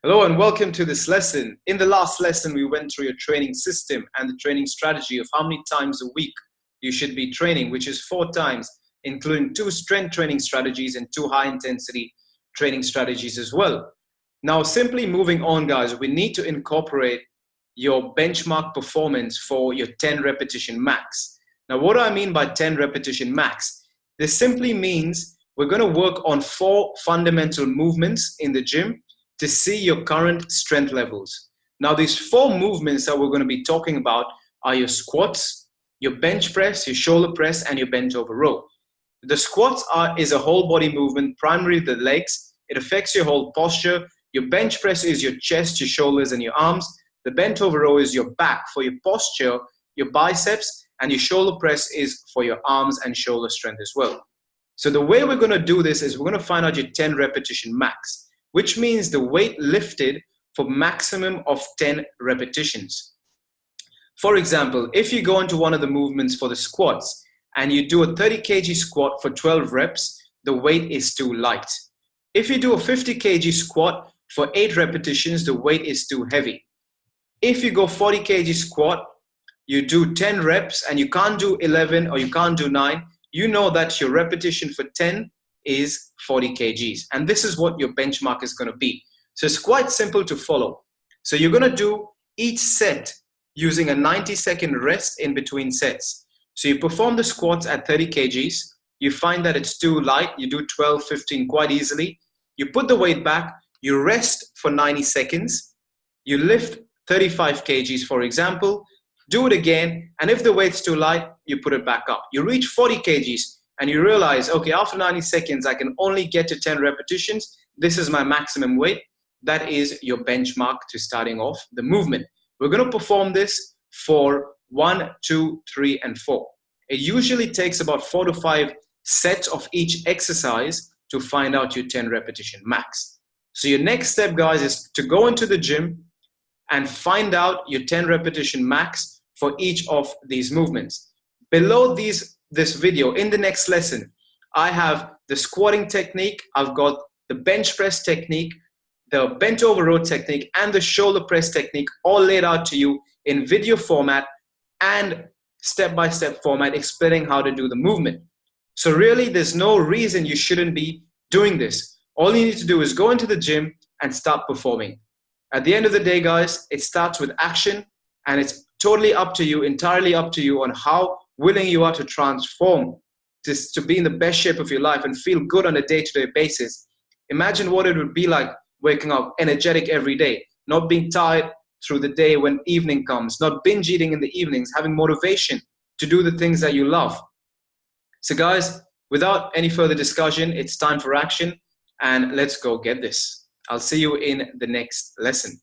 Hello and welcome to this lesson. In the last lesson, we went through your training system and the training strategy of how many times a week you should be training, which is 4 times, including 2 strength training strategies and 2 high intensity training strategies as well. Now, simply moving on, guys, we need to incorporate your benchmark performance for your 10 repetition max. Now, what do I mean by 10 repetition max? This simply means we're going to work on 4 fundamental movements in the gym to see your current strength levels. Now, these 4 movements that we're going to be talking about are your squats, your bench press, your shoulder press, and your bent over row. The squats is a whole body movement, primarily the legs. It affects your whole posture. Your bench press is your chest, your shoulders, and your arms. The bent over row is your back for your posture, your biceps, and your shoulder press is for your arms and shoulder strength as well. So the way we're going to do this is we're going to find out your 10 repetition max, which means the weight lifted for maximum of 10 repetitions. For example, if you go into one of the movements for the squats and you do a 30 kg squat for 12 reps, the weight is too light. If you do a 50 kg squat for 8 repetitions, the weight is too heavy. If you go 40 kg squat, you do 10 reps and you can't do 11 or you can't do 9, you know that your repetition for 10 is 40 kgs. And this is what your benchmark is going to be. So it's quite simple to follow. So you're going to do each set using a 90-second rest in between sets. So you perform the squats at 30 kgs. You find that it's too light. You do 12, 15 quite easily. You put the weight back. You rest for 90 seconds. You lift 35 kgs, for example. Do it again. And if the weight's too light, you put it back up. You reach 40 kgs. And you realize, okay, after 90 seconds, I can only get to 10 repetitions. This is my maximum weight. That is your benchmark to starting off the movement. We're going to perform this for 1, 2, 3, and 4. It usually takes about 4 to 5 sets of each exercise to find out your 10 repetition max. So your next step, guys, is to go into the gym and find out your 10 repetition max for each of these movements. Below this video, in the next lesson, I have the squatting technique, I've got the bench press technique, the bent over row technique, and the shoulder press technique all laid out to you in video format and step-by-step format explaining how to do the movement. So really, there's no reason you shouldn't be doing this. All you need to do is go into the gym and start performing. At the end of the day, guys, it starts with action, and it's totally up to you, entirely up to you on how willing you are to transform to be in the best shape of your life and feel good on a day-to-day basis. Imagine what it would be like waking up energetic every day, not being tired through the day when evening comes, not binge eating in the evenings, having motivation to do the things that you love. So guys, without any further discussion, it's time for action, and let's go get this. I'll see you in the next lesson.